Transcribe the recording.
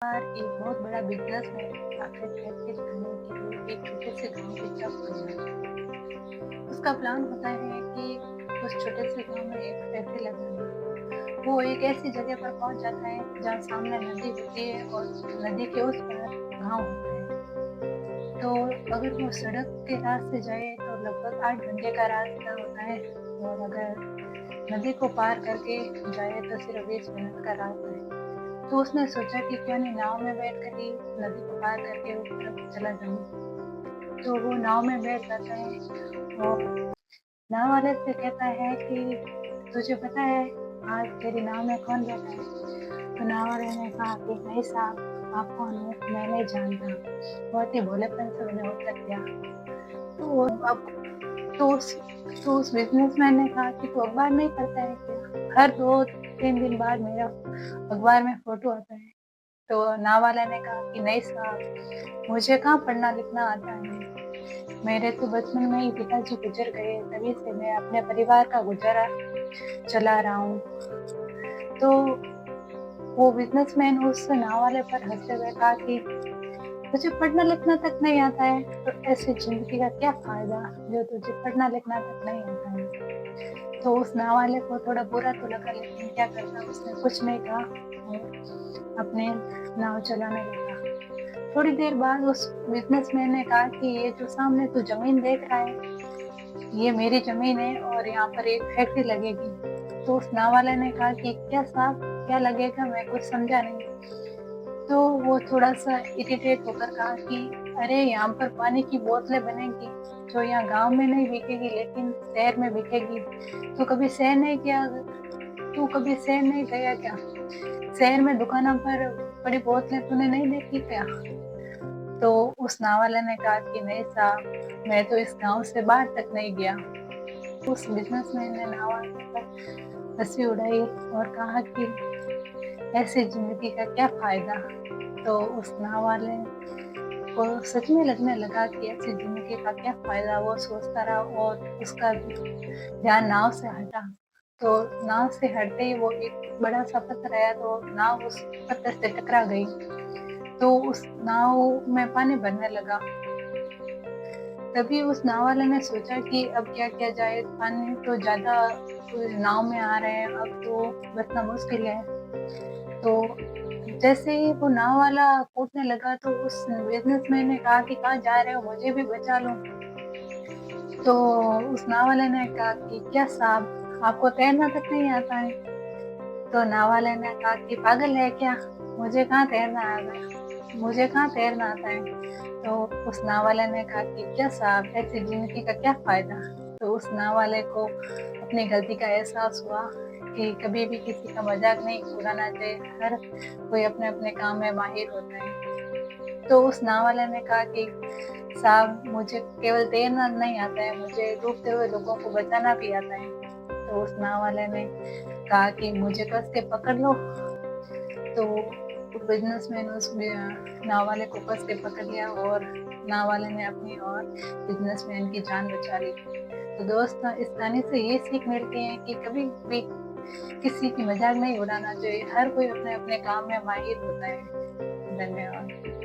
बार एक बहुत बड़ा बिजनेस है आखिर फैक्ट्री लगाने के लिए एक छोटे से गांव की तरफ बढ़ना। उसका प्लान होता है कि उस छोटे से गांव में एक फैक्ट्री लगाना। वो एक ऐसी जगह पर पहुंच जाता है जहां सामने नदी होती है और नदी के उस पार गांव होता है। तो अगर वो सड़क के रास्ते जाए तो लगभग 8 घंटे का रास्ता होता है, और अगर नदी को पार करके जाए तो सिर्फ 20 मिनट का रास्ता है। तो उसने सोचा कि क्यों नहीं नाव में बैठकर ही नदी को पार करके उस तरफ चला जाऊं। तो वो नाव में बैठ जाता है और नाव वाले से कहता है कि तुझे पता है आज तेरी नाव में कौन बैठा है? तो नाव वाले ने कहा कि नहीं साहब, आप कौन हो? मैं नहीं जानता। बहुत ही भोलेपन से उन्हें उत्तर दिया। तो वो अब तो उस बिजनेसमैन ने कहा कि तू अखबार नहीं पढ़ता है क्या? हर 2-3 दिन बाद मेरा अखबार में फोटो आता है। तो नाव वाले ने कहा कि नहीं साहब, मुझे कहाँ पढ़ना लिखना आता है। मेरे तो बचपन में ही पिताजी गुजर गए, तभी से मैं अपने परिवार का गुजारा चला रहा हूँ। तो वो बिजनेसमैन उस नाव वाले पर हंसते हुए कहा कि तुझे पढ़ना लिखना तक नहीं आता है, तो ऐसी जिंदगी का क्या फायदा जो तुझे पढ़ना लिखना तक नहीं आता है। तो उस नाव वाले को थोड़ा बुरा तो लगा, लेकिन क्या करता, उसने कुछ नहीं कहा और अपने नाव चलाने लगा। थोड़ी देर बाद उस बिजनेसमैन ने कहा कि ये जो सामने तू जमीन देख रहा है, ये मेरी जमीन है और यहाँ पर एक फैक्ट्री लगेगी। तो उस नाव वाले ने कहा कि क्या साहब, क्या लगेगा? मैं कुछ समझा नहीं। तो वो थोड़ा-सा इरिटेट होकर कहा कि अरे यहाँ पर पानी की बोतलें बनेंगी, जो यहाँ गाँव में नहीं बिकेगी लेकिन शहर में बिकेगी। तू कभी शहर नहीं गया? तू कभी शहर नहीं गया क्या? शहर में दुकानों पर बड़ी बोतलें तूने नहीं देखी क्या? तो उस नाव वाले ने कहा कि नहीं साहब, मैं तो इस गाँव से बाहर तक नहीं गया। उस बिज़नेसमैन ने नाव वाले पर हँसी उड़ाई और कहा कि ऐसी ज़िंदगी का क्या फ़ायदा? तो उस नाव वाले को सच में लगने लगा कि ऐसी ज़िंदगी का क्या फ़ायदा। वो सोचता रहा और उसका ध्यान नाव से हटा। तो नाव से हटते ही वो एक बड़ा-सा पत्थर आया, तो नाव उस पत्थर से टकरा गई। तो उस नाव में पानी भरने लगा। तभी उस नाव वाले ने सोचा कि अब क्या किया जाए? पानी तो ज़्यादा नाव में आ रहे हैं, अब तो बचना मुश्किल है। तो जैसे ही वो नाव वाला कूदने लगा तो उस बिज़नेसमैन ने कहा कि कहाँ जा रहे हो? मुझे भी बचा लो। तो उस नाव वाले ने कहा कि क्या साहब, आपको तैरना तक नहीं आता है? तो नाव वाले ने कहा कि पागल है क्या? मुझे कहाँ तैरना आता है। तो उस नाव वाले ने कहा कि क्या साहब, ऐसी ज़िंदगी का क्या फ़ायदा? तो उस नाव वाले को अपनी गलती का एहसास हुआ कि कभी भी किसी का मज़ाक नहीं उड़ाना चाहिए, हर कोई अपने-अपने काम में माहिर होता है। तो उस नाव वाले ने कहा कि साहब, मुझे केवल तैरना नहीं आता है, मुझे डूबते हुए लोगों को बचाना भी आता है। तो उस नाव वाले ने कहा कि मुझे कस के पकड़ लो। तो बिज़नेसमैन उस नाव वाले को कस के पकड़ लिया और नाव वाले ने अपनी और बिज़नेसमैन की जान बचा ली। तो दोस्त, इस कहानी से ये सीख मिलती है कि कभी भी किसी की मज़ाक नहीं उड़ाना चाहिए। हर कोई अपने-अपने काम में माहिर होता है। धन्यवाद।